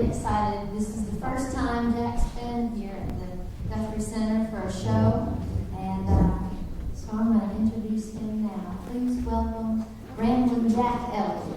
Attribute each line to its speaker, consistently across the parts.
Speaker 1: really excited. This is the first time Jack's been here at the Guthrie Center for a show, and so I'm going to introduce him now. Please welcome Ramblin Jack Elliott.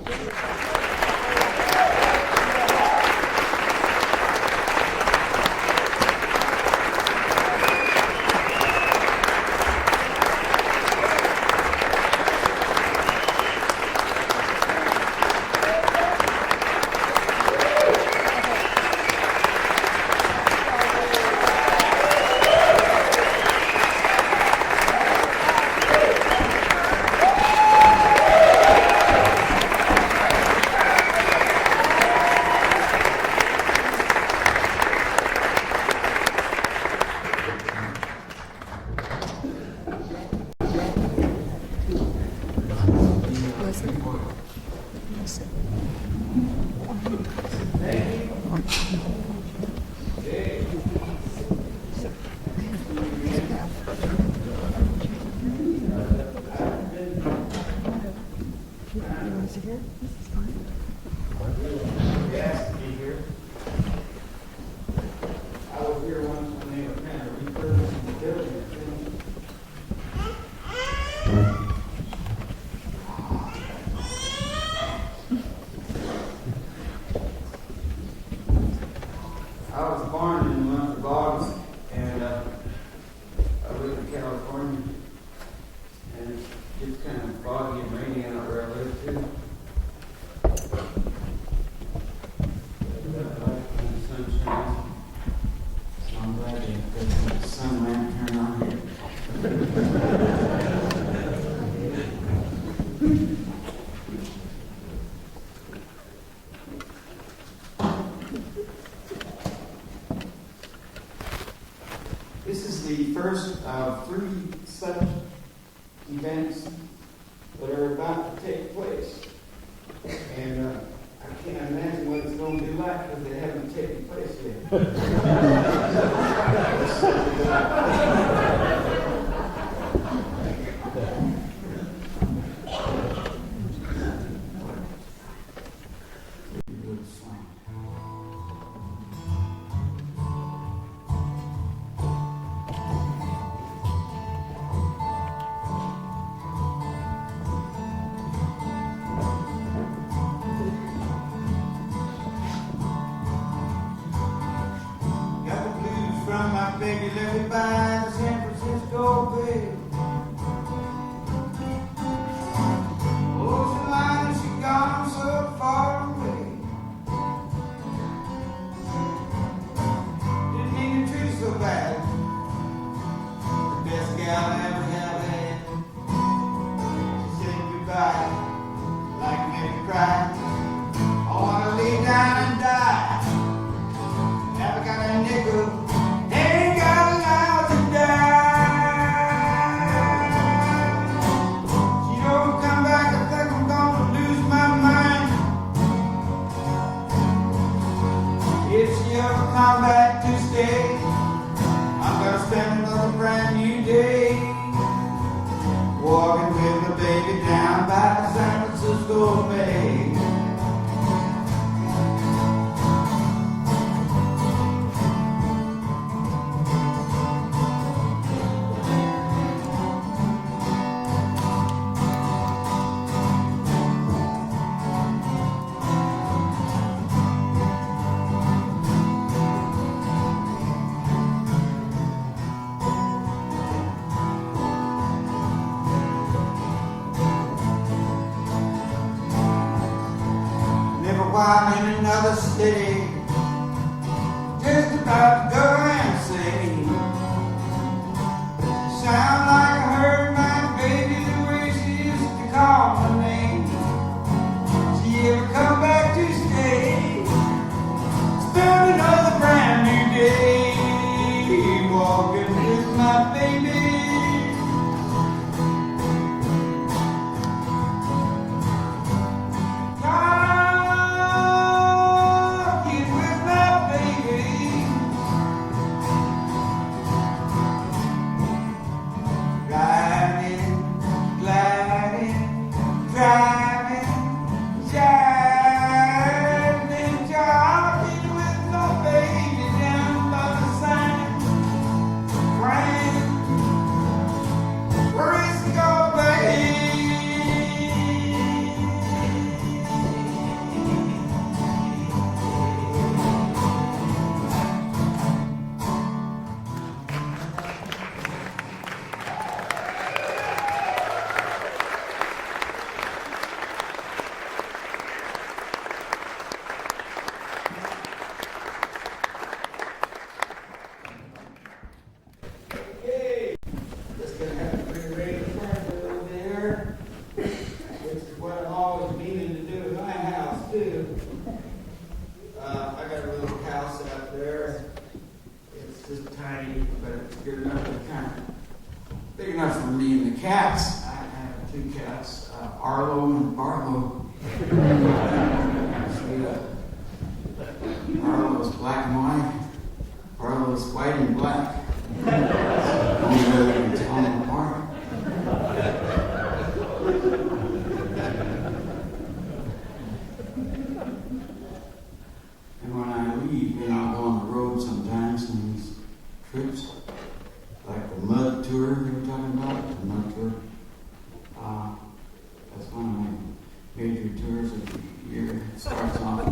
Speaker 2: This is the first of 3 such events that are about to take place. And I can't imagine what it's going to be like because they haven't taken place baby, let me by the San Francisco Bay. Ocean line, she gone so far away. Didn't mean to treat her so bad. The best gal I ever have had. She said goodbye, like made me cry. I wanna lay down and die. Never got a nickel. Come back to stay. I'm gonna spend another brand new day walking with my baby down by the San Francisco Bay. I'm in another city, just about to go insane. Sound like I heard my baby the way she used to call my name. She ever come back to stay, spend another brand new day, walking with my baby. big enough for me and the cats. I have two cats, Arlo and Barlo. Arlo's black and white. Arlo's white and black. Only way we can tell them apart. And when I leave, I'll go on the road sometimes on these trips, like the mud tour they were talking about, the mud tour. That's one of my major tours of the year. It starts off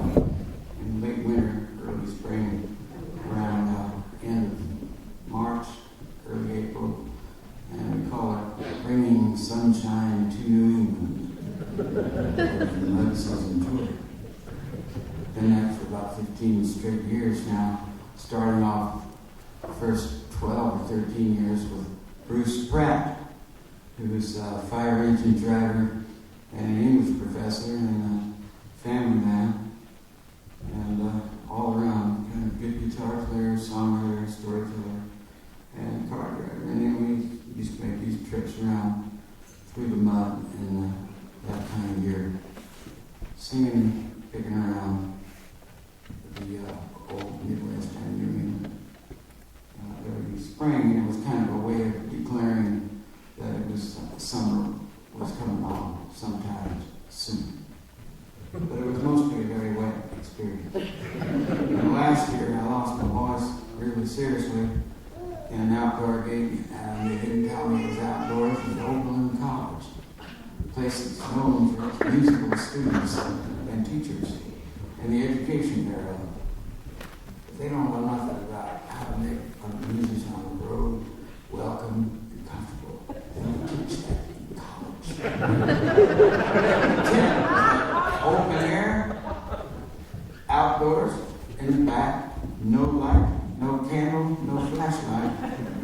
Speaker 2: in late winter, early spring, around end of March, early April, and we call it Bringing Sunshine to New England. The mud season tour. Been that for about 15 straight years now, starting off the first 12 or 13 years with Bruce Pratt, who was a fire engine driver and an English professor and a family man, and all around kind of good guitar player, songwriter, storyteller, and car driver. And then we used to make these trips around through the mud in that time of year, singing, picking around the old Midwest and New England. Every spring, and it was kind of a way of declaring that it was summer was coming on sometime soon. But it was mostly a very wet experience. And last year, I lost my voice really seriously in an outdoor gig, and they didn't tell me it was outdoors. It was Oberlin College, a place that's known for its musical students and teachers and the education thereof. They don't know nothing about how to make music on the road welcome and comfortable. They don't teach that in college. Open air, outdoors, in the back, no light, no candle, no flashlight,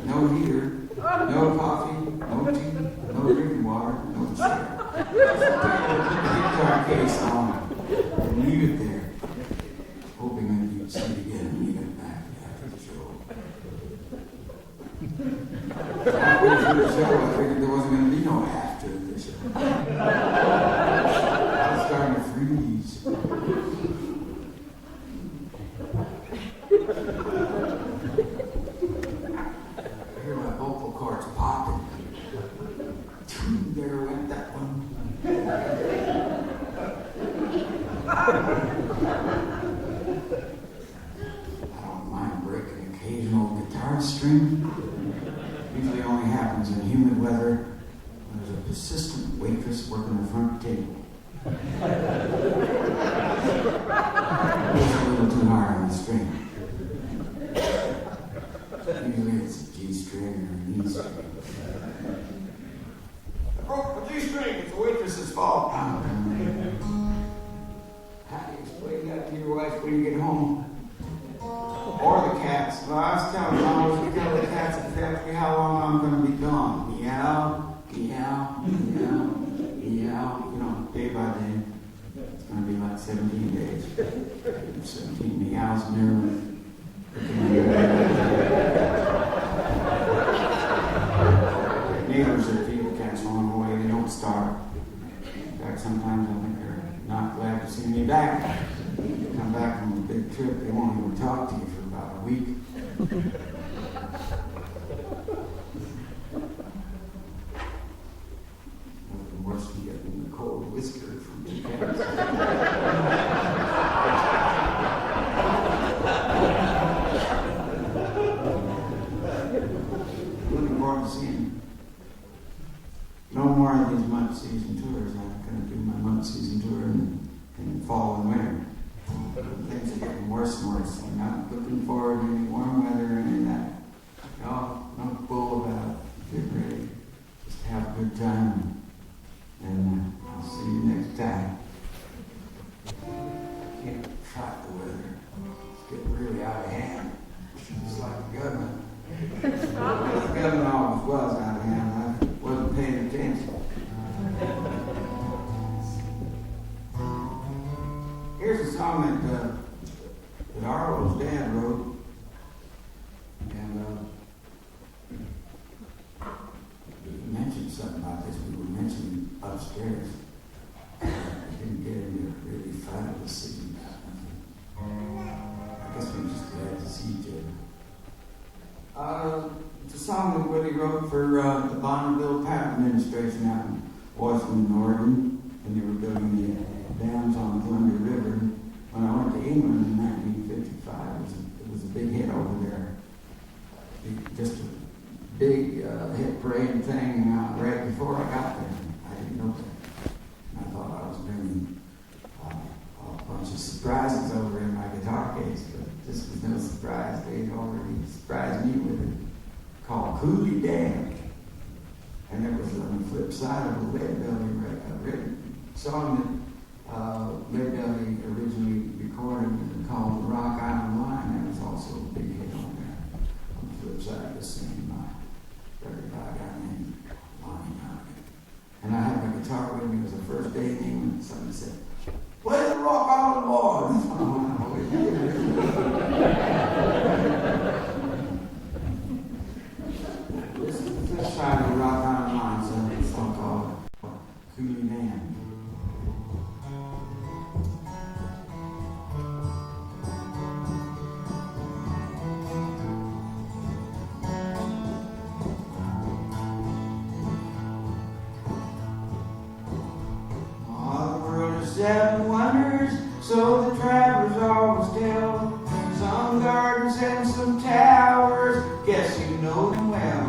Speaker 2: no heater, no coffee, no tea, no drinking water, no chair. Just put the guitar case on and leave it there, hoping that you'd see it again when you get back after the show. After the show, I figured there wasn't going to be no after the show. I was starting to freeze. I hear my vocal cords popping. There went that one. I don't mind breaking occasional guitar string. Usually only happens in humid weather when there's a persistent waitress working the front table. It's a little too hard on the string. Usually it's a G string or an E string. I broke the G string. It's the waitress's fault. How do you explain that to your wife when you get home? Or the cats. Well, I was telling Mom, I was going to tell the cats at the factory how long I'm going to be gone. Meow, meow, meow, meow. You know, day by day. It's going to be like 17 days. 17 meows nearly. Neighbors that feed the cats along the way, they don't starve. In fact, sometimes I think they're not glad to see me back. Come back from a big trip, they won't even talk to you for about a week. Nothing worse than getting the cold whisker from the cats. Looking forward to seeing no more of these mud season tours. I'm going to do my mud season tour in fall and winter. Things are getting worse and worse. I'm not looking forward to any warm weather or any of that. No bull about it. Get ready. Just have a good time. And I'll see you next time. I can't fight the weather. It's getting really out of hand. It's like the government. The government always was out of hand. I wasn't paying attention. Here's a song that Arlo's dad wrote, and
Speaker 3: upstairs. I didn't get into really fun with singing about nothing. I guess we're just glad to see each other. It's a song that Willie wrote for the Bonneville Power Administration out in Washington, Oregon, when they were building the dams on the Columbia River. When I went to England in 1955, it was a big hit over there. Just a big hit parade thing right before I got there. I didn't know that. And I thought I was bringing a bunch of surprises over in my guitar case, but this was no surprise. They'd already surprised me with it, called Coulee Dam. And it was on the flip side of a Lead Belly song that Lead Belly originally recorded called The Rock Island Line. That was also a big hit on there. On the flip side of the same record by a guy named Moan. And I had my guitar with me. It was the first day in England. Somebody said, "Play the Rock Island Line." This is the flip side of the Rock Island Line, so it's a song called Coulee Dam. Seven wonders, so the travelers always tell. Some gardens and some towers, guess you know them well.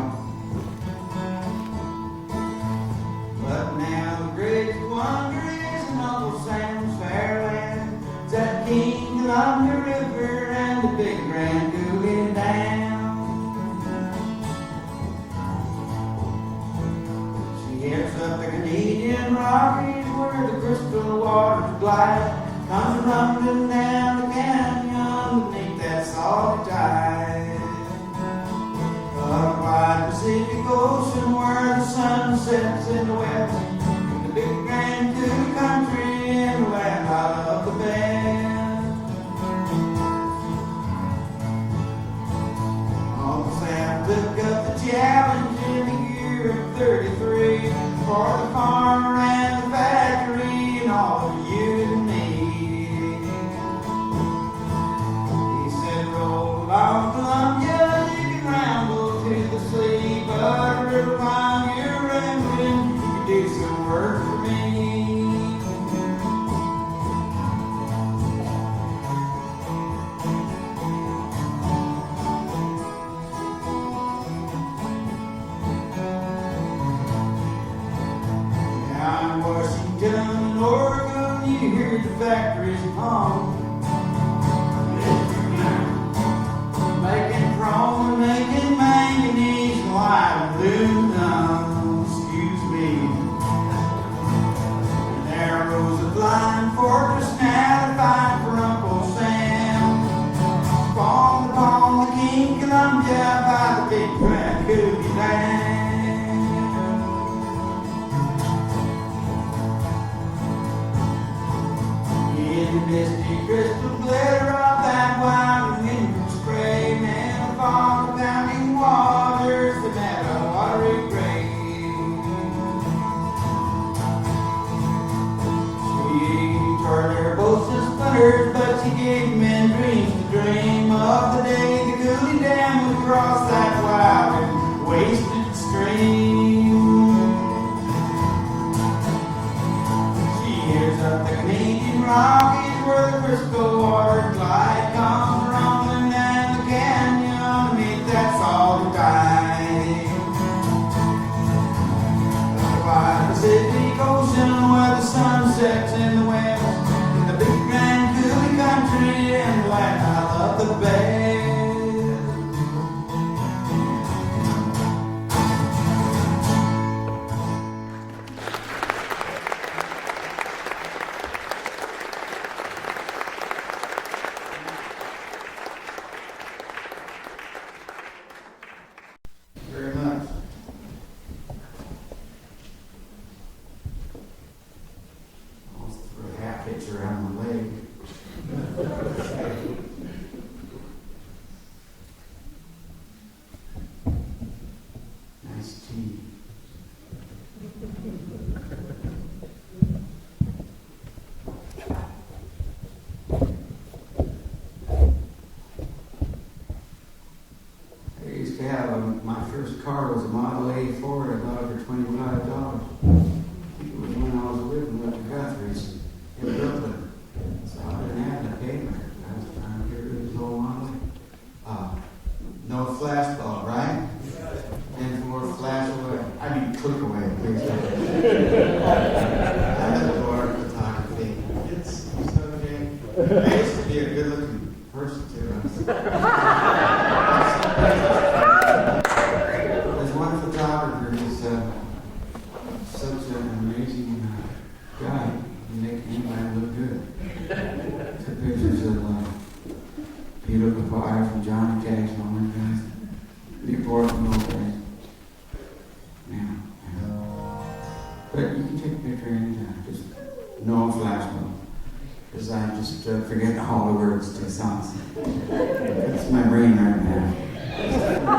Speaker 3: But now the greatest wonder is in Uncle Sam's fairland. It's that King Columbia River and the big Grand Coulee Dam. She heads up the Canadian Rockies where the crystal waters glide, comes rumbling down the canyon beneath that salty tide. A wide Pacific Ocean where the sun sets in the west, in the big Grand Coulee country in the land I love the best. Uncle Sam took up the challenge in the year of 33 for the farmer and the factory and all of you and me. He said, roll along Columbia, you can ramble to the sea, but a little while you're rambling, you can do some work for me. Washington, Oregon, you hear the factories hum, making chrome and making manganese and light aluminum. Excuse me. And there rose a flying fortress now to fight for Uncle Sam, spawned upon the King Columbia by the big Grand Coulee Dam. In the misty crystal glitter of that wine wind spray, man, upon the bounding waters, the meadow watery grave. She turned their boats to splinters, but she gave men dreams to dream of the day the Coulee Dam would cross that wild and wasted stream. She hears up the Canadian Rockies where the crystal water glide, comes rumbling down the canyon beneath that salty tide. The wide Pacific Ocean where the sun sets in the west, in the big Grand Coulee country and the land I love the best. Very much. Almost car was a Model A Ford. I bought it for $25. It was when I was living with the Guthries in Brooklyn. So I didn't have the payment. I was trying to get rid of his old Model A. No flash bulb, right? And for flash away. I mean, click away, please. I adore photography. It's okay. I used to be a good-looking person, too. There's one photographer who's such an amazing guy. He makes anybody look good. Took pictures of beautiful fire from Johnny Cash and all that guys. Newport and old days. Yeah. But you can take a picture anytime. Just no flash mode. Because I just forget all the words to songs. That's my brain right now. I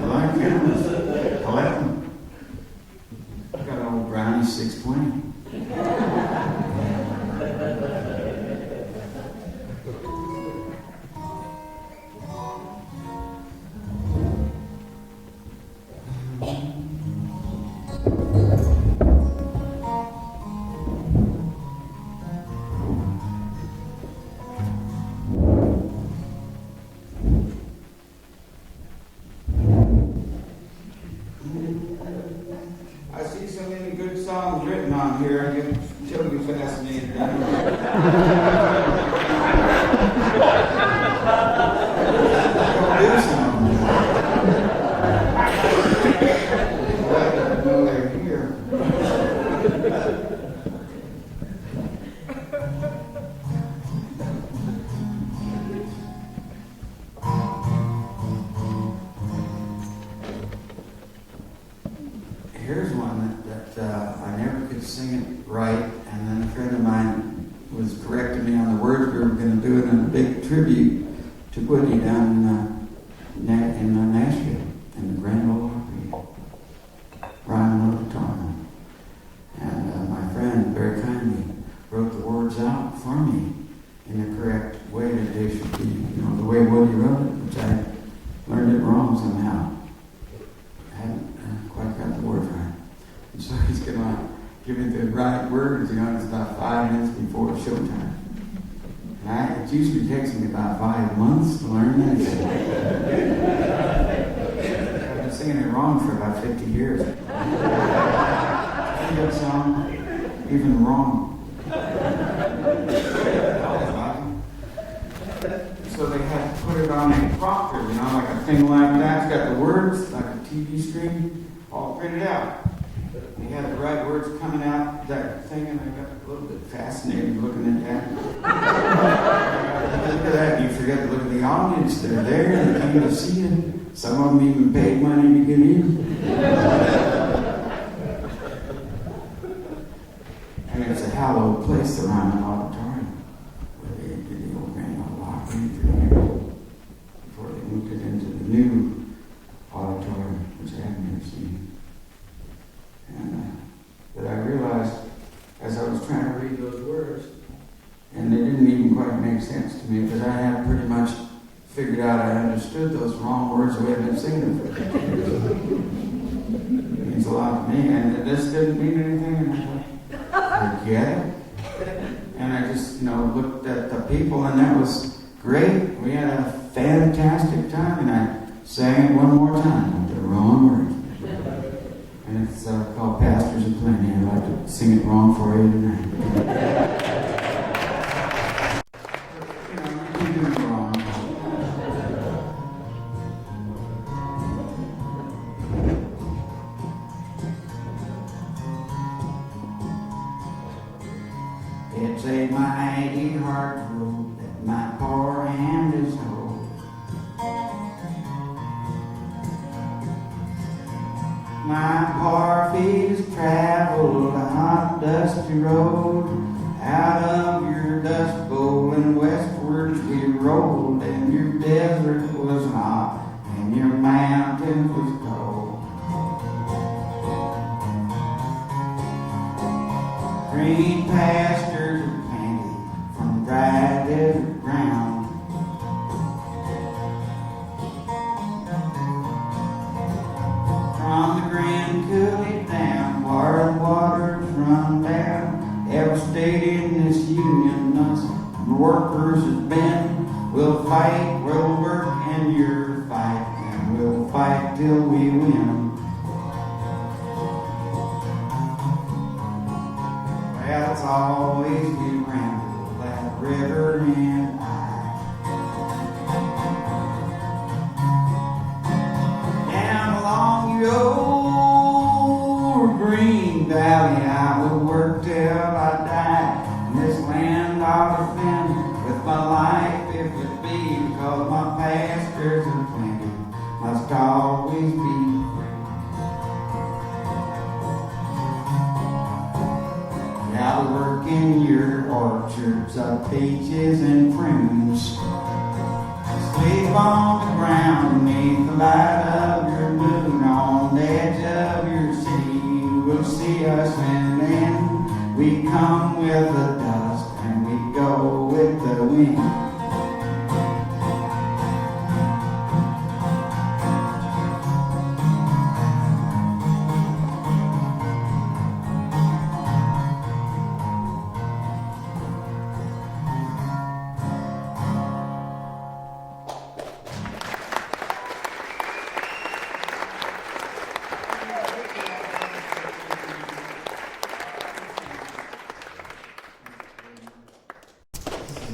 Speaker 3: like cameras. Collect them. I got an old Brownie 620. Here's one that I never could sing it right, and then a friend of mine was correcting me on the words. We were going to do it in a big tribute to Woody down in Nashville, in the Grand Coulee Dam. And my friend very kindly wrote the words out for me in the correct way that they should be, the way Woody wrote it, which I learned it wrong somehow. I hadn't quite got the words right. And so he's going to give me the right words, it's about 5 minutes before showtime. And it usually takes me about 5 months to learn that. I've been singing it wrong for about 50 years. Any good song, even wrong. So they had to put it on a prompter, like a thing like that. It's got the words, like a TV screen, all printed out. He had the right words coming out that thing, and I got a little bit fascinated looking at that. Look at that, you forget to look at the audience. They're there, and they came to see it. Some of them even paid money to get in. And it's a hallowed place, the Ramblin auditorium, where they did the old Grand Coulee for years before they moved it into the new auditorium, which I haven't ever seen. And but I realized as I was trying to read those words, and they didn't even quite make sense to me because I had pretty much figured out I understood those wrong words the way I've been singing them for 50 years. It means a lot to me, and this didn't mean anything, and I thought, forget it. And I just, looked at the people, and that was great. We had a fantastic time, and I sang it one more time with the wrong words. And it's called Pastures of Plenty. I'd like to sing it wrong for you tonight. You do it wrong. It's a mighty hard road that my poor hand is hold. My poor feet has traveled a hot, dusty road. Out of your dust bowl and westwards we rolled, and your desert was hot, and your mountain was cold. Green pastures of plenty from dry desert ground. workers has been. We'll fight, we'll work, and you're fight, and we'll fight till we win. Well, it's always been Ramble, that river and I. Down along your old green valley, I will work till I die. In this land I'll defend with my life if it be, because my pastures of plenty must always be. I'll work in your orchards of peaches and prunes. Sleep on the ground beneath the light of your moon. On the edge of your city you will see us, and then we come with the dust and we go with the wind.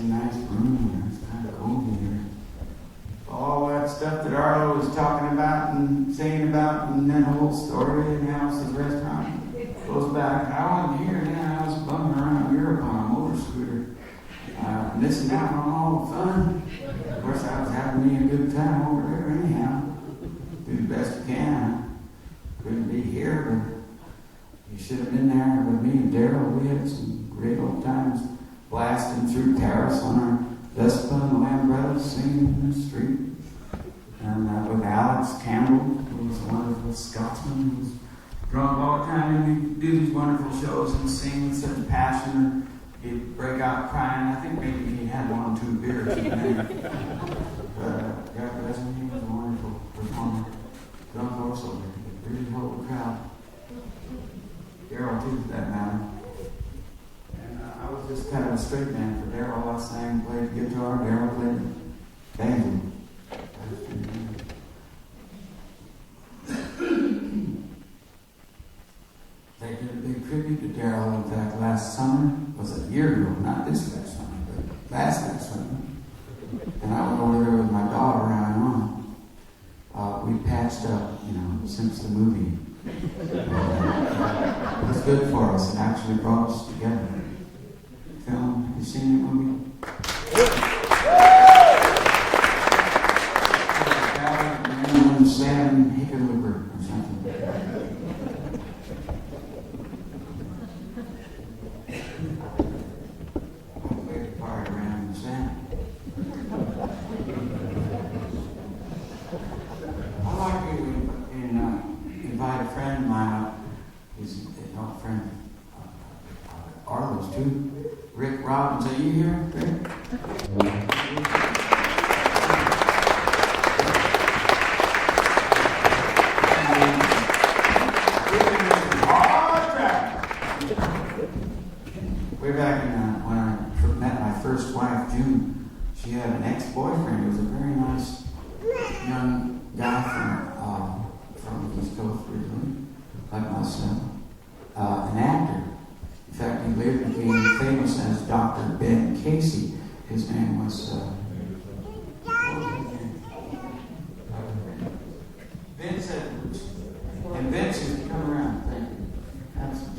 Speaker 3: Nice room. It's kind of cold here. All that stuff that Arlo was talking about and saying about, and that whole story in House's restaurant goes back. I wasn't here then. I was bumming around Europe on a motor scooter, missing out on all the fun. Of course, I was having me a good time over there anyhow. Do the best you can. Couldn't be here, but you should have been there with me and Daryl. We had some great old times. Blasting through Paris on our Vespa and Lambretta, singing in the street. And with Alex Campbell, who was a wonderful Scotsman, who was drunk all the time. And we'd do these wonderful shows and sing with such passion. He'd break out crying. I think maybe he had 1 or 2 beers. But God bless him, he was a wonderful performer. Drunk also, he really held the crowd. Daryl, too, for that matter. I was just kind of a straight man for Daryl. I sang, played guitar, Daryl played banjo. They did a big tribute to Daryl, in fact, last summer. Was a year ago, not this last summer, but last summer. And I was over there with my daughter, and we patched up, since the movie. It was good for us. It actually brought us together. Film. Have you seen that movie? Sam Hickenlooper or something. I played the part around the Sam. I'd like to invite a friend of mine up. He's not a friend. Arlo's too. Rick Robbins, are you here, Rick? Way back when I met my first wife, June, she had an ex-boyfriend who was a very nice young guy from the East Coast originally, like myself, an actor. In fact, he later became famous as Dr. Ben Casey. His name was Vince Edwards. And Vince used to come around. Thank you. Have some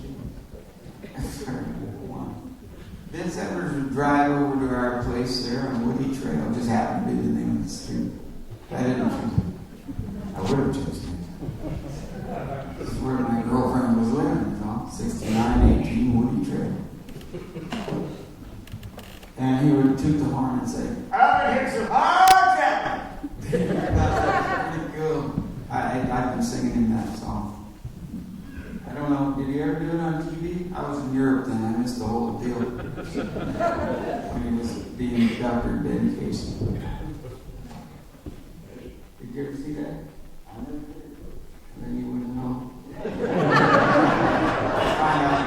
Speaker 3: Vince Edwards would drive over to our place there on Woody Trail. Just happened to be the name of the street. I didn't choose it. I would have chosen it. This is where my girlfriend was living, 6918 Woody Trail. And he would toot the horn and say, "I'll hit some hard traffic." Pretty cool. I've been singing in that song. I don't know, did he ever do it on TV? I was in Europe then, I missed the whole deal. When he was being Dr. Ben Casey. Did you ever see that? I never did. And then you wouldn't know. Find out.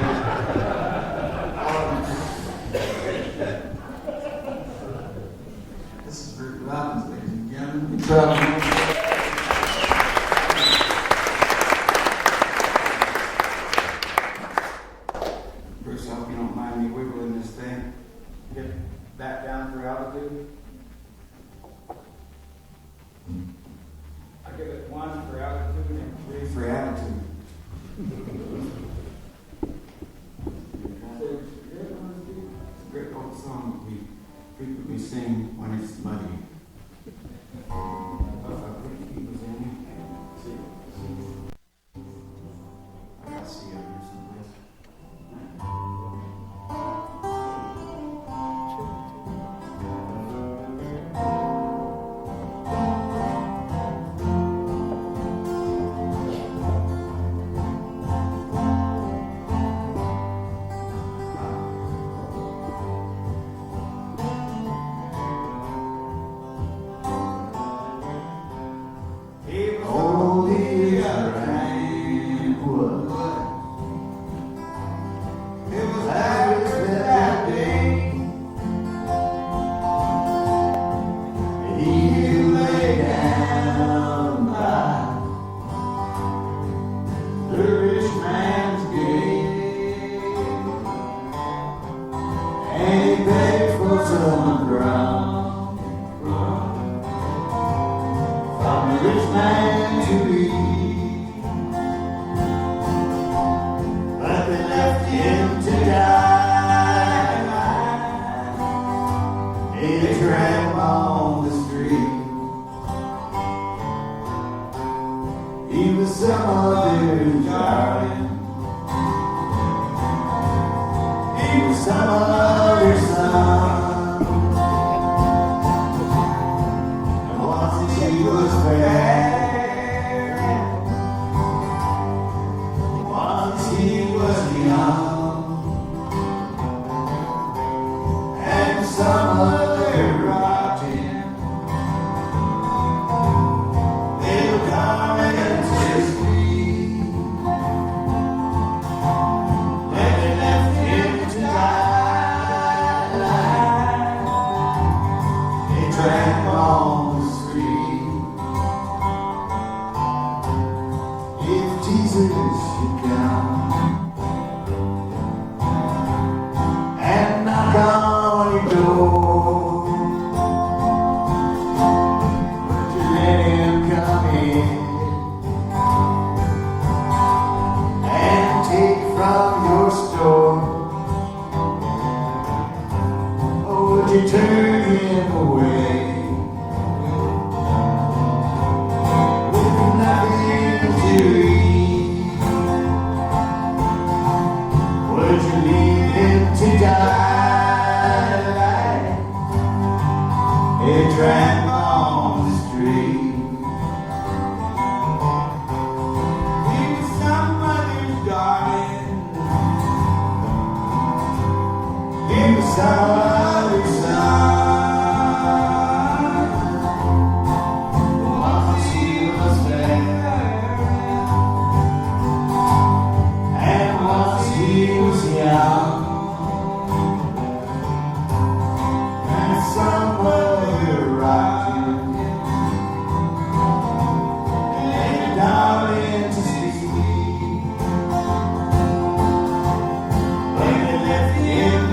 Speaker 3: It's a great old song that we frequently sing when it's muddy. I gotta see it here someplace.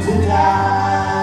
Speaker 2: To die.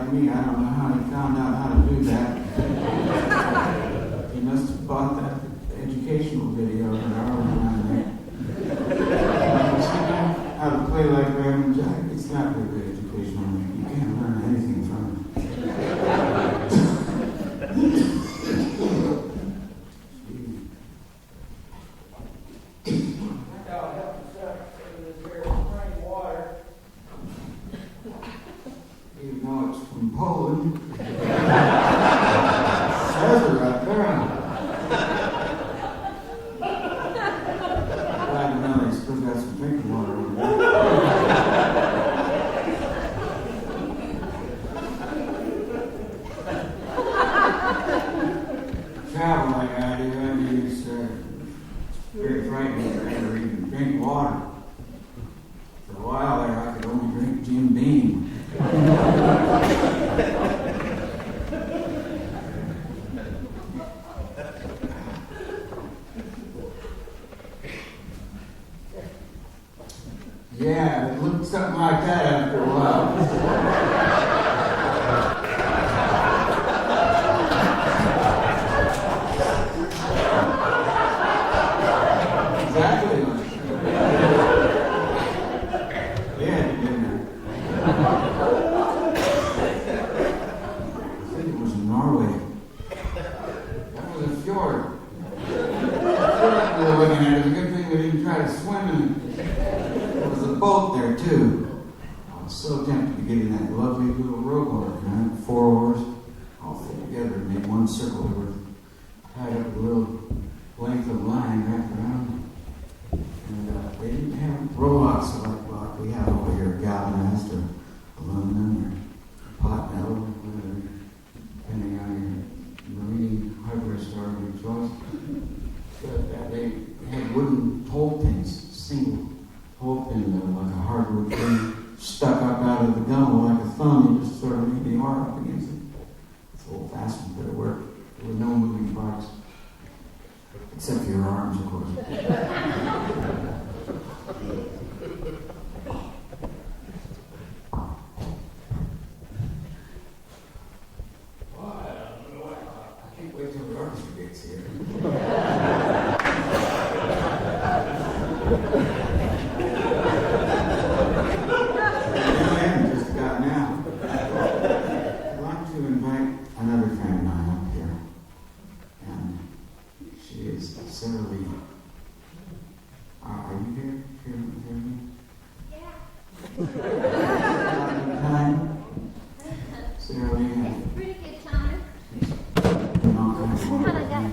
Speaker 3: like me. I don't know how he found out how to do that. He must have bought that educational video that Arlo and how to play like Ramblin Jack. It's not very educational. You can't learn anything from it. Even though it's from Poland. Says it right there. Glad to know they still got some drinking water over there. Travel like I do, it's very frightening to ever even drink water. For a while there, I could only drink Jim Beam. Yeah, it looked something like that after a while. Exactly like that. Yeah, you did that. I think it was in Norway. That was a fjord. We were looking at it. It was a good thing we didn't try to swim in it. There was a boat there too. I was so tempted to get in that lovely little rowboat, right? 4 oars, all fit together and made one circle. We were tied up with a little length of line wrapped around. And they didn't have roll-outs like we have over here, galvanized or aluminum or pot metal, or whatever, depending on your marine hardware store of your choice. But they had wooden pole pins, single pole pin, like a hardwood thing, stuck up out of the gunnel like a thumb. You just sort of made the oar up against it. It's old-fashioned, but it worked. There were no moving parts. Except for your arms, of course. I can't wait till the orchestra gets here. Just got now. I'd like to invite another friend of mine up here. And she is Sarah Lee. Are you here? Hear me?
Speaker 1: Yeah.
Speaker 3: Time? Sarah Lee has
Speaker 1: Pretty good time.
Speaker 3: been all kinds of
Speaker 1: What I got?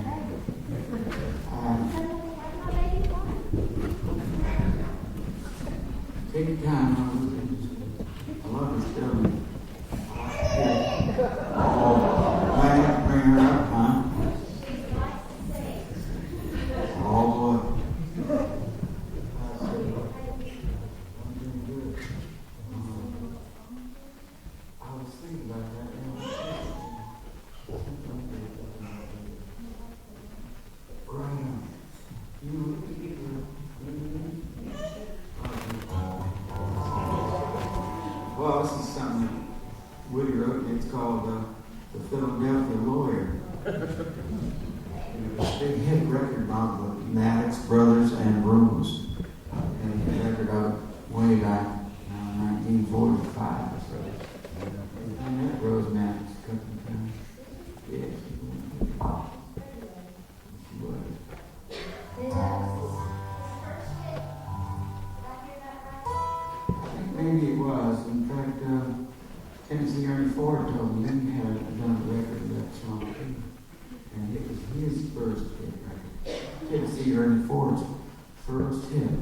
Speaker 3: Take your time. I love this building. Oh, I have to bring her up, huh? All the way. I was thinking about that. Right on. Well, this is something that Woody wrote, and it's called The Philadelphia Lawyer. It was a big hit record by the Maddox Brothers and Bruce. And the record out way back in 1945 or so. And that Rose Maddox a couple of times. Yes. She was. Maybe it was. In fact, Tennessee Ernie Ford told me he had done a record of that song too. And it was his first hit record. Tennessee Ernie Ford's first hit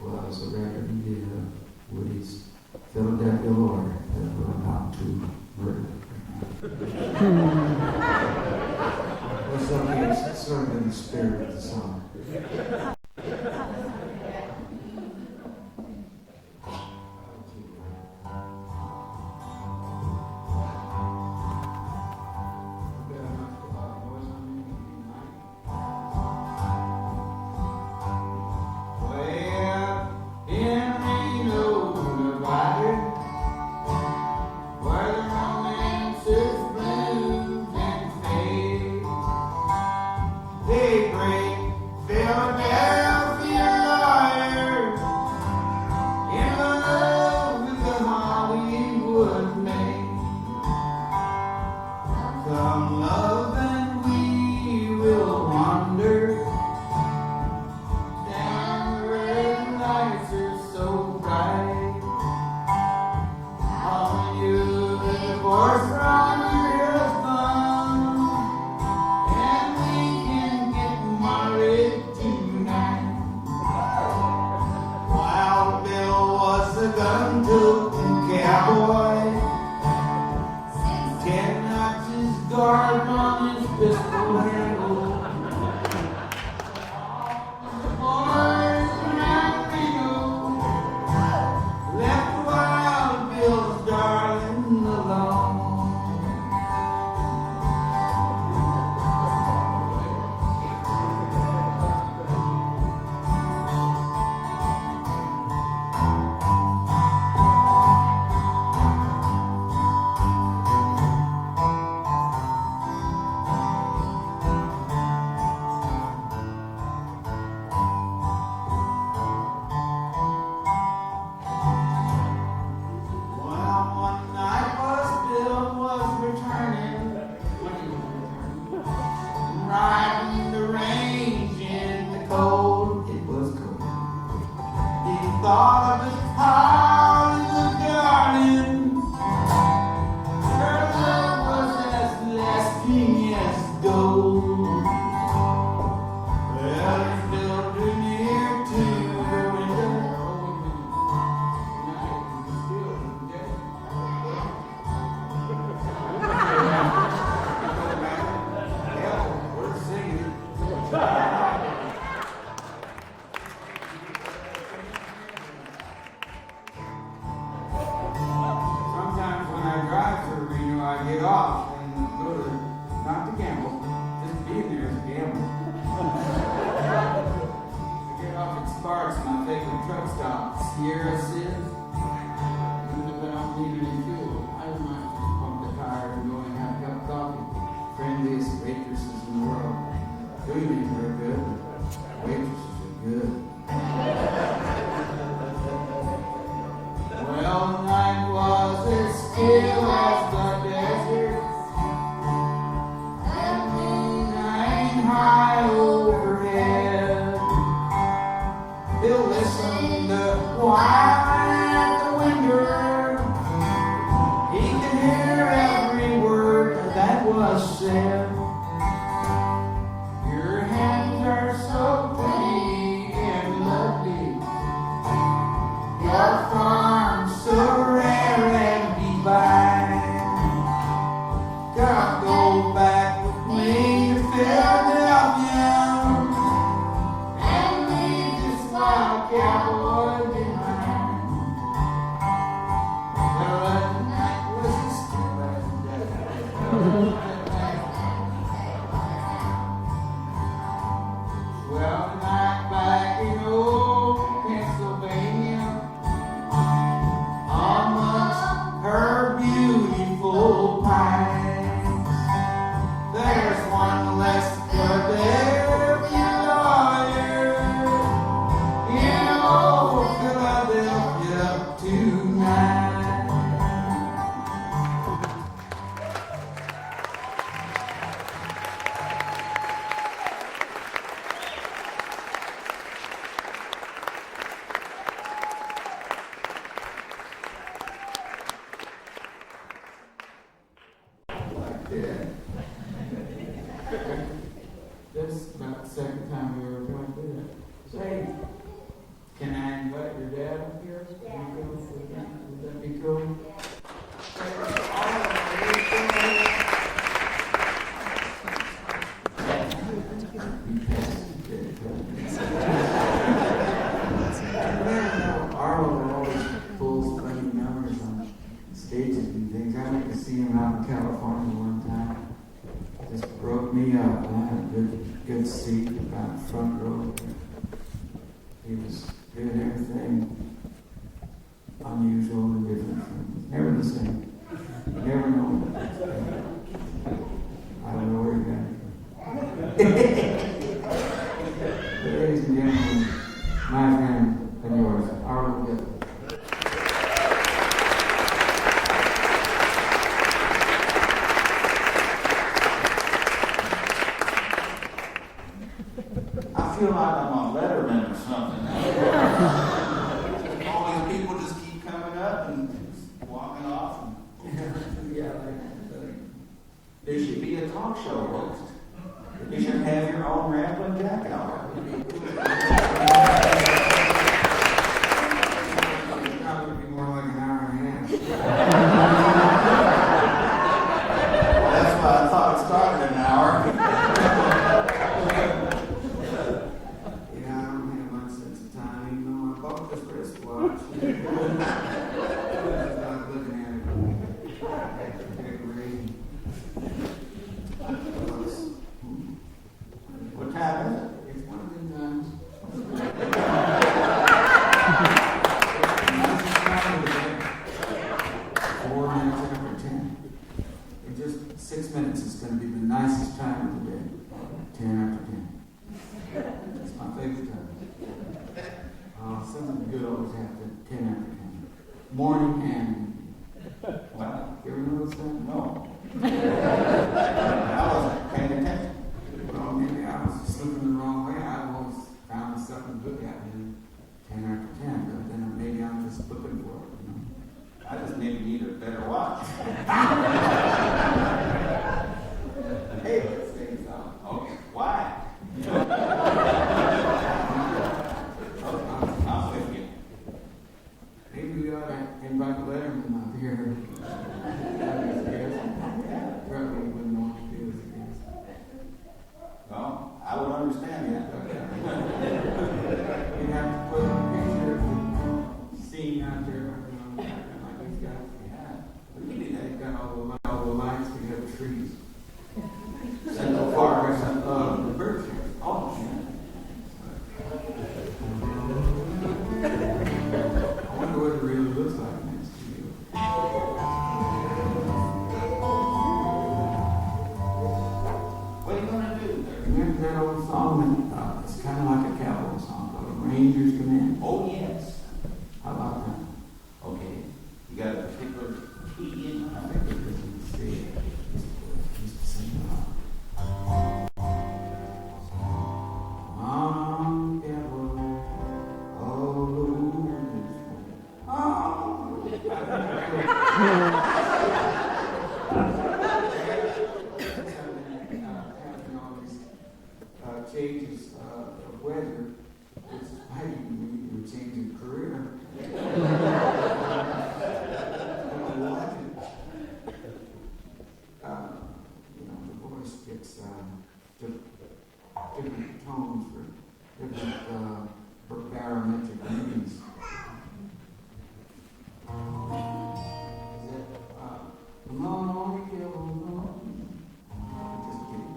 Speaker 3: was a record he did of Woody's Philadelphia Lawyer that were about to murder. Or something, it's sort of in the spirit of the song.
Speaker 2: Where the romance
Speaker 3: Yeah. That's about the second time we ever tried to do that. Say, can I invite your dad up here?
Speaker 1: Yeah.
Speaker 3: Would that be cool? Arlo always pulls funny numbers on stages and things. I went to see him out in California one time. Just broke me up. I had a good seat about front row. He was doing everything unusual and different. Never the same. Never known. I don't know where he got it. But ladies and gentlemen, my friend and yours, Arlo Guthrie.
Speaker 2: I feel like I'm on Letterman or something. All these people just keep coming up and walking off.
Speaker 3: Yeah,
Speaker 2: There should be a talk show host. You should have your own Ramblin jacket on.
Speaker 3: Probably be more like an hour and a half.
Speaker 2: That's why I thought it started in an hour.
Speaker 3: Yeah, I don't have much sense of time, even though I bought this wristwatch. I was looking at it. Decoration.
Speaker 2: What time is it?
Speaker 3: It's one of them times. 4 minutes after 10. In just 6 minutes, it's going to be the nicest time of the day. 10 after 10. It's my favorite time. Something good always happens at 10 after 10. Morning and
Speaker 2: Well,
Speaker 3: you ever notice that?
Speaker 2: no. I wasn't paying attention.
Speaker 3: Well, maybe I was slipping the wrong way. I always found something good happening 10 after 10, but then maybe I'm just looking for it, you know.
Speaker 2: I just maybe need a better watch.
Speaker 3: Hey, let's take this out.
Speaker 2: Okay, why? I'm with you.
Speaker 3: Maybe we ought to invite Letterman up here. Probably wouldn't know what to do as a guest.
Speaker 2: Well, I would understand that.
Speaker 3: You'd have to put a picture of the scene out there, you know, like these guys.
Speaker 2: Yeah, we can do that.
Speaker 3: They've got all the lights, we got trees.
Speaker 2: Central Park or something.
Speaker 3: The birds here.
Speaker 2: Oh, yeah.
Speaker 3: I wonder what it really looks like next to you.
Speaker 2: What are you going to do there?
Speaker 3: Remember that old song that it's kind of like a cowboy song called Rangers Come In?
Speaker 2: Oh, yes.
Speaker 3: How about that?
Speaker 2: Okay. You got a particular key in?
Speaker 3: I think it was in the sea. Used to sing Mom, cowboy, all over this world. Oh! Having all these changes of weather, it's fighting when you were changing career. You know, the voice gets different tones for different barometric readings. Is it, come on, kill on. Just kidding.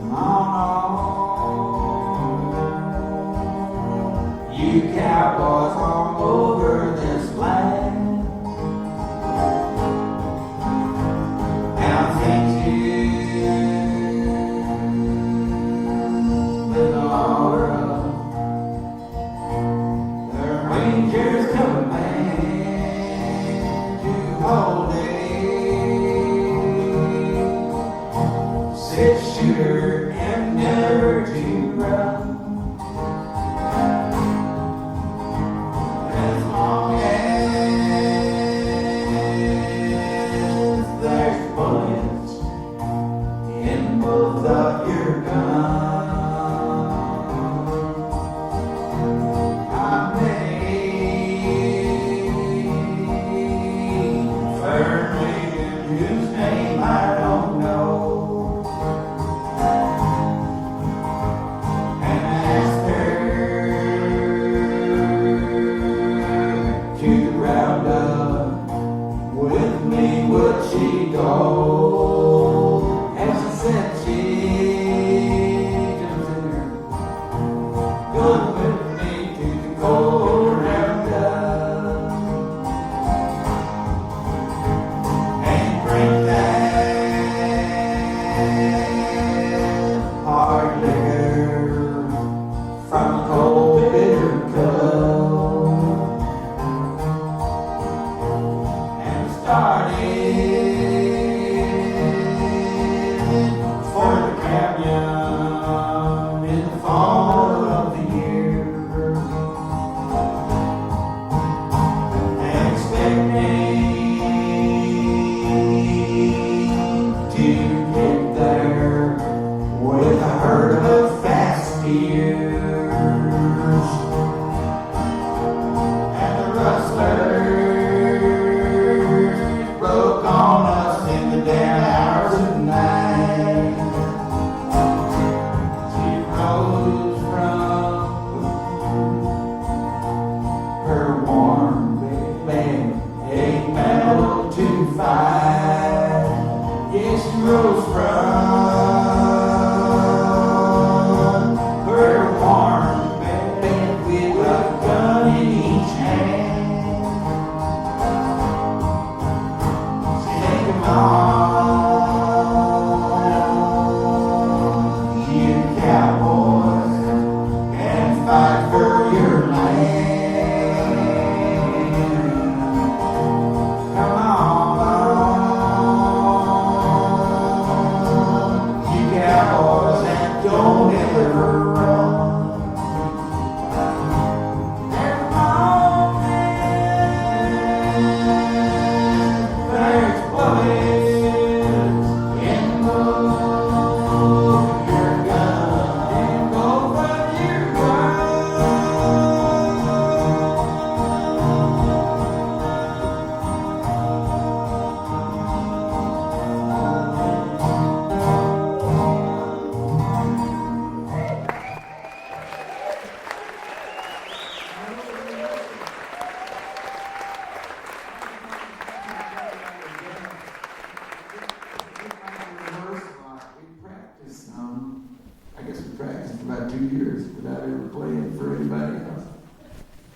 Speaker 3: Come on, you cowboys all over this land. Now things you've been all around. The Rangers command you all day. 6-shooter and never to run. As long as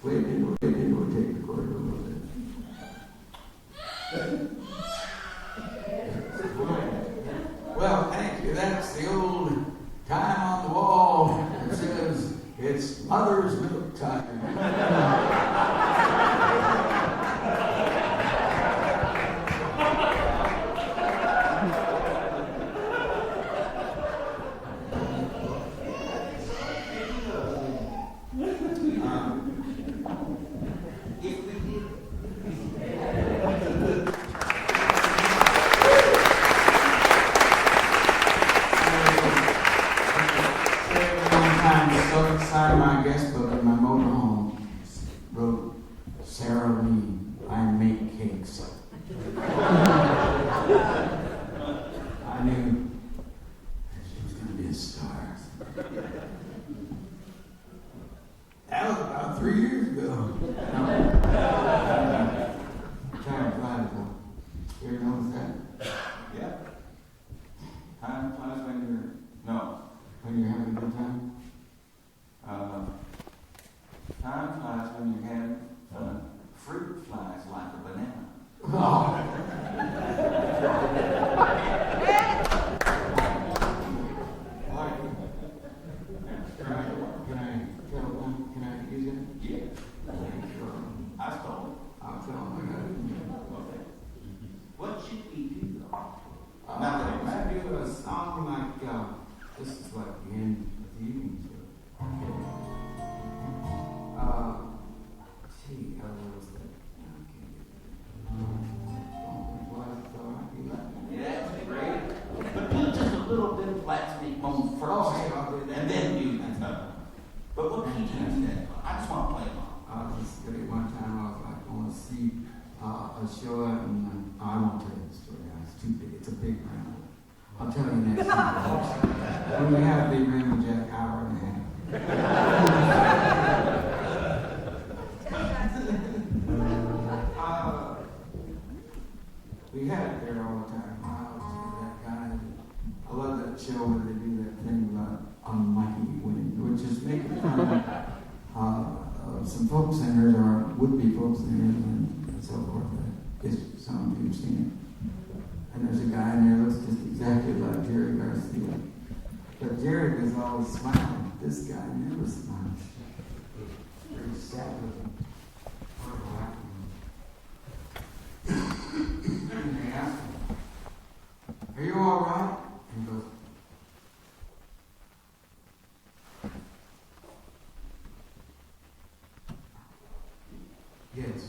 Speaker 3: Wait, we'll take the cord a little bit. Well, thank you. That's the old time on the wall that says it's mother's milk time. My guest book in my motorhome wrote, Sarah Lee, I make cakes. I knew she was going to be a star. That was about 3 years ago. Time flies though. You ever notice that?
Speaker 2: Yeah. Time flies
Speaker 3: When you're having a good time?
Speaker 2: Time flies when you're having fun. Fruit flies like a banana.
Speaker 3: Oh. Can I use it?
Speaker 2: Yeah.
Speaker 3: Sure.
Speaker 2: I stole it.
Speaker 3: I'll tell them.
Speaker 2: Okay. What should we do though?
Speaker 3: I do a song like, this is like the end of the evening show. What was that?
Speaker 2: Yeah, that's great. But do just a little bit of flat speak Moan first, and then do that. But what key do you that? I just want to play along.
Speaker 3: Just one time I was like, I want to see a show and I won't tell you the story. It's too big. It's a big round. I'll tell you next week. When we have a big round, Jack, hour and a half. We had it there all the time. That guy. I love that show where they do that thing about Mighty Wind, which is making fun of some folk singers or would-be folk singers and so forth. Some of you have seen it. And there's a guy in there that looks just exactly like Jerry Garcia. But Jerry is always smiling. This guy never smiles. Very sad looking. And they ask him, are you all right? And he goes, yes.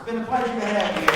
Speaker 2: been a pleasure to have you.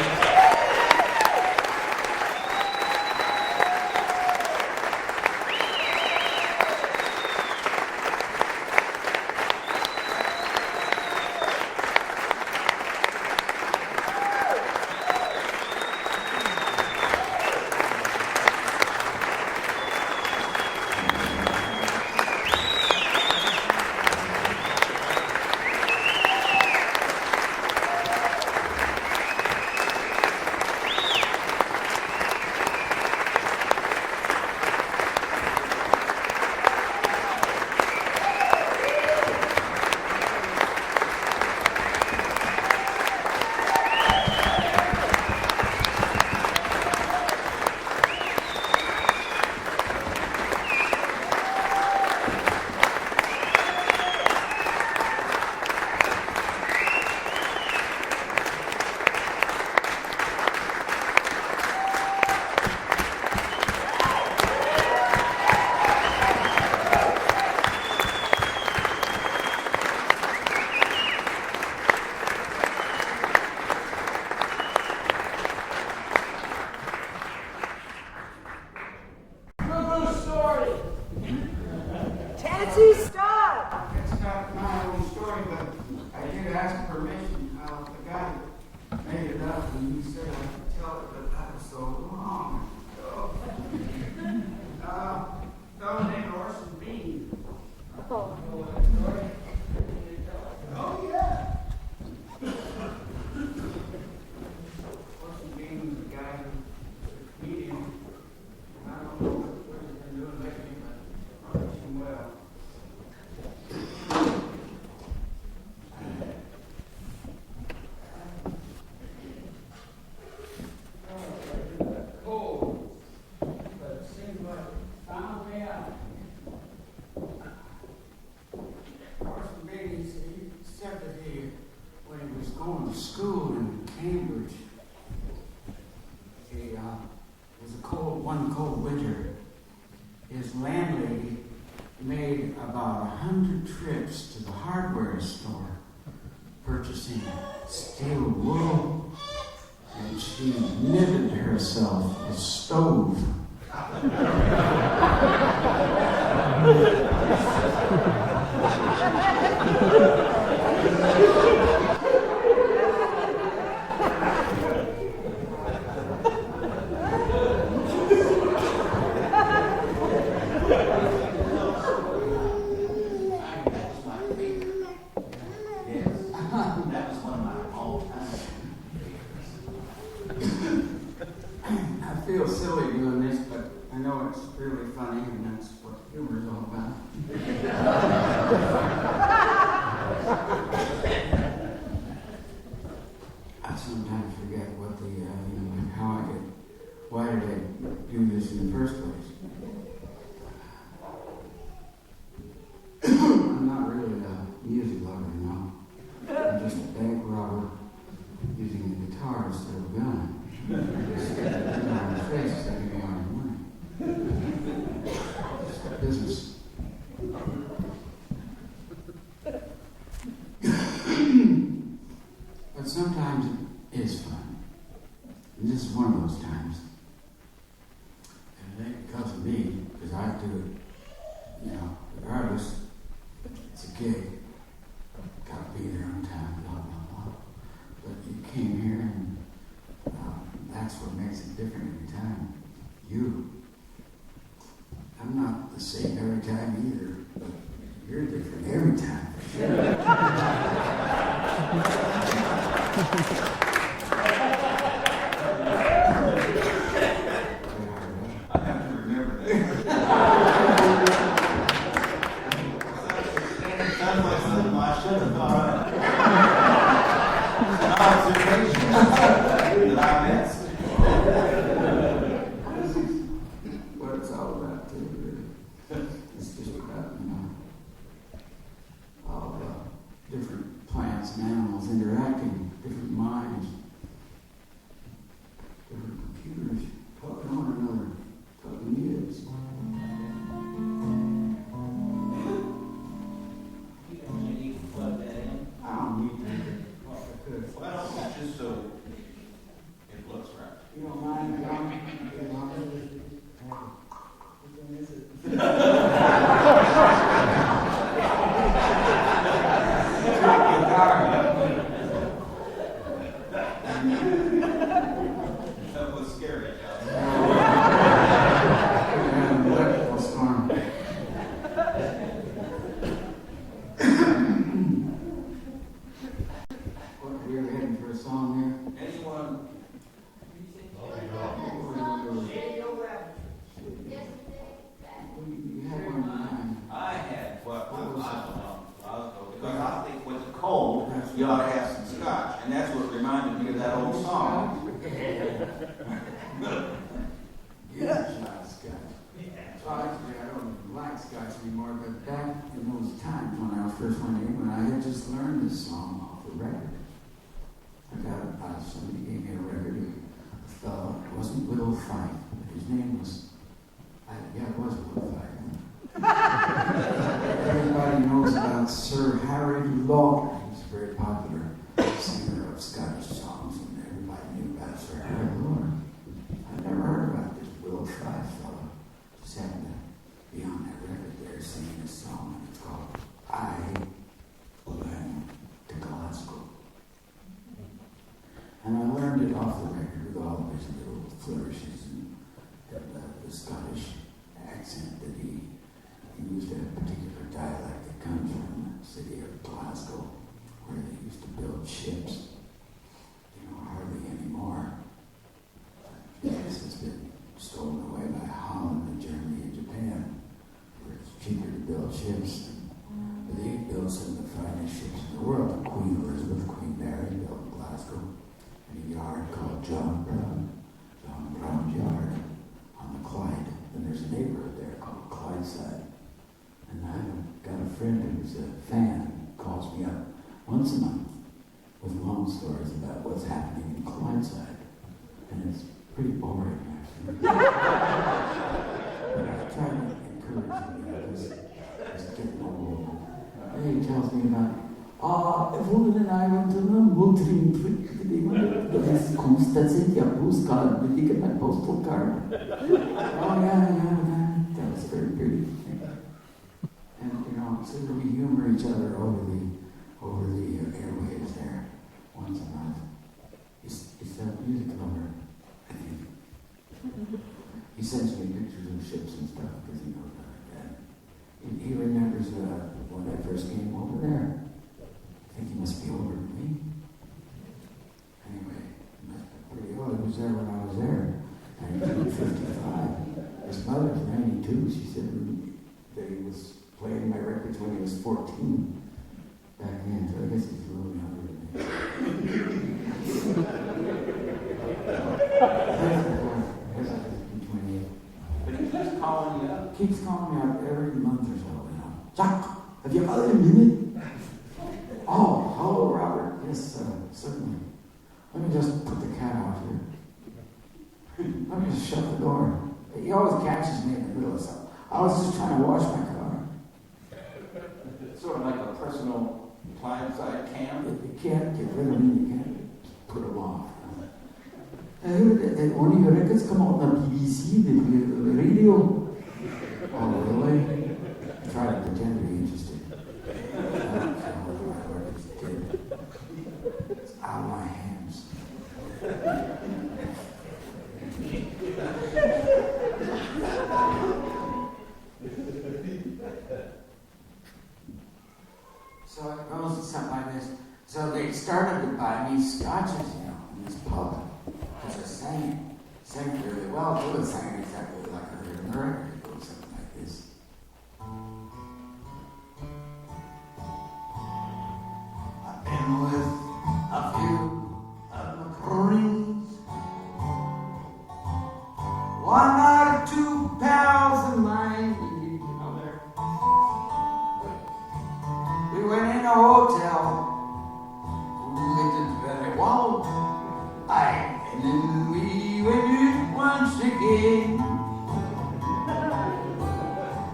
Speaker 3: What it's all about, too, really. It's just about
Speaker 2: That was scary,
Speaker 3: Electrical storm. What, we were heading for a song here?
Speaker 2: Anyone?
Speaker 3: You had one in mind.
Speaker 2: I had, well, I don't know, because I think when it's cold, you ought to have some scotch, and that's what reminded me of that old song.
Speaker 3: Yeah, shot scotch. So actually, I don't like scotch anymore, but back in those times when I first went in, when I had just learned this song off the record, I got somebody gave me a record. A fellow, it wasn't Little Fife, but his name was, it was Little Fife. Everybody knows about Sir Harry Lawler. He's a very popular singer of Scottish songs, and everybody knew about Sir Harry Lawler. I've never heard about this Will Fife fellow. Just happened to be on that record there singing this song, and it's called I Went to Glasgow. And I learned it off the record with all of his little flourishes and the Scottish accent that he used a particular dialect that comes from the city of Glasgow, where they used to build ships. Hardly anymore. Yes, it's been stolen away by Holland and Germany and Japan, where it's cheaper to build ships. But they built some of the finest ships in the world. Queen Elizabeth, Queen Mary built in Glasgow, and a yard called John Brown's Yard on the Clyde. And there's a neighborhood there called Clydeside. And I've got a friend who's a fan who calls me up once a month with long stories about what's happening in Clydeside. And it's pretty boring, actually. But I try to encourage him, he's getting old. And he tells me about, Evelyn and I went on a motoring trip to the West Coast. That's it, your postcard. Did you get my postal card? Oh, yeah, that was very pretty. And, so we humor each other over the airwaves there once a month. He's a music lover, I think. He sends me pictures of ships and stuff because he knows about that. He remembers when I first came over there. I think he must be older than me. Anyway, he must be pretty old. He was there when I was there, 1955. His mother's 92. She said that he was playing my records when he was 14 back then, so I guess he's a little younger than me.
Speaker 2: But he keeps calling you up.
Speaker 3: Keeps calling me up every month or so, Jack, have you got a minute? Oh, hello, Robert. Yes, certainly. Let me just put the cat out here. Let me just shut the door. He always catches me in the middle of something. I was just trying to wash my car.
Speaker 2: It's sort of like a personal client-side cam.
Speaker 3: You can't get rid of me, you can't put them off. I heard that one of your records come out on the BBC, the radio. Oh, really? I try to pretend to be interested. I don't care what my records did. It's out of my hands. So it goes something like this. So they started to buy me scotches, in this pub. Because I sang really well. It was sang exactly like I heard in the record. It goes something like this. I've been with a few of the Marines. One or two pals of mine. We went in a hotel. We did very well. And then we went in once again.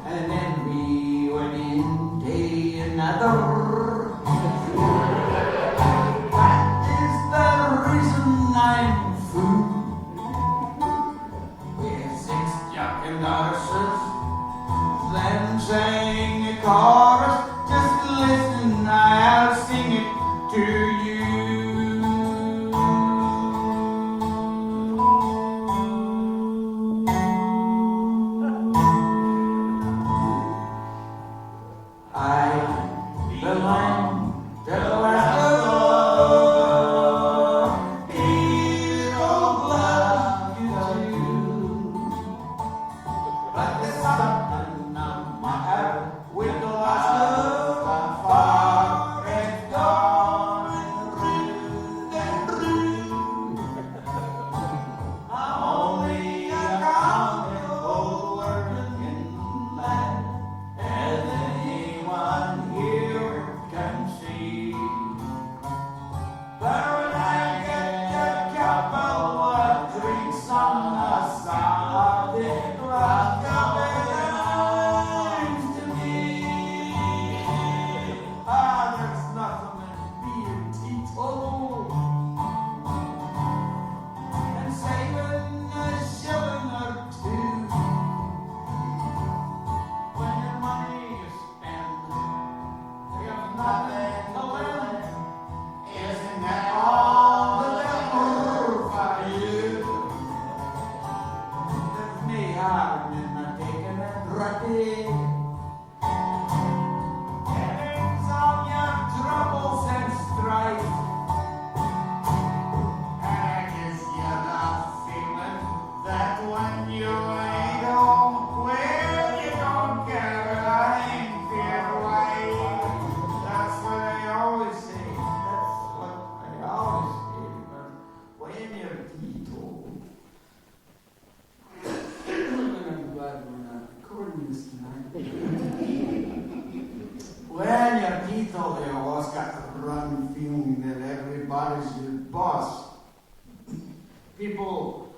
Speaker 3: And then we went in day another. That is the reason I'm through. We had 6 young daughters, then sang a chorus. Just listen, I'll sing it to you.
Speaker 2: people,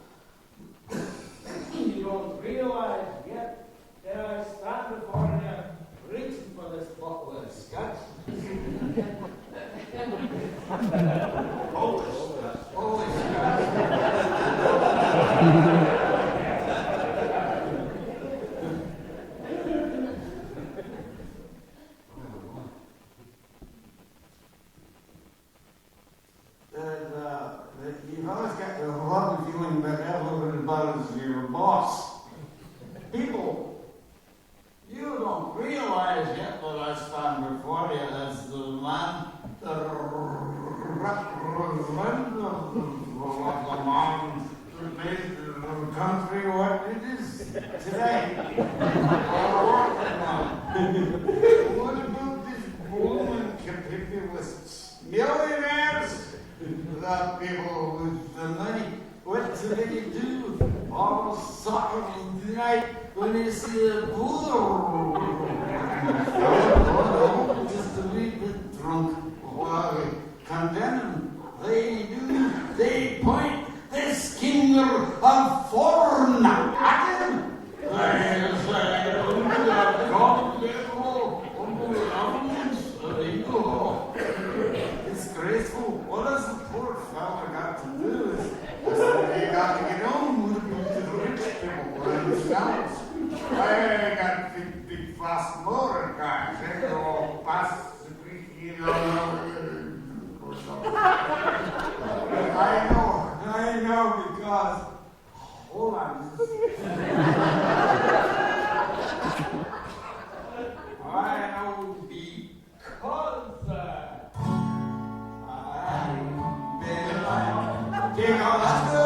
Speaker 2: you don't realize yet that I stand before you reaching for this bottle of scotch. Holy you've always got the lovely feeling about that little bit about your boss. People, you don't realize yet that I stand before you as the man that made the country what it is today. What about this booming capitalists, millionaires? The people with the money, what do they do all Saturday night when they see the pool? Just a wee bit drunk while they condemn them. They point this finger of foreign at him. They say, it's graceful. What does the poor fella got to do? They got to get on with it to the rich people themselves. I got big fast motor cars. They go past the creek, you know. I know because. Hold on. I know because. Take all that.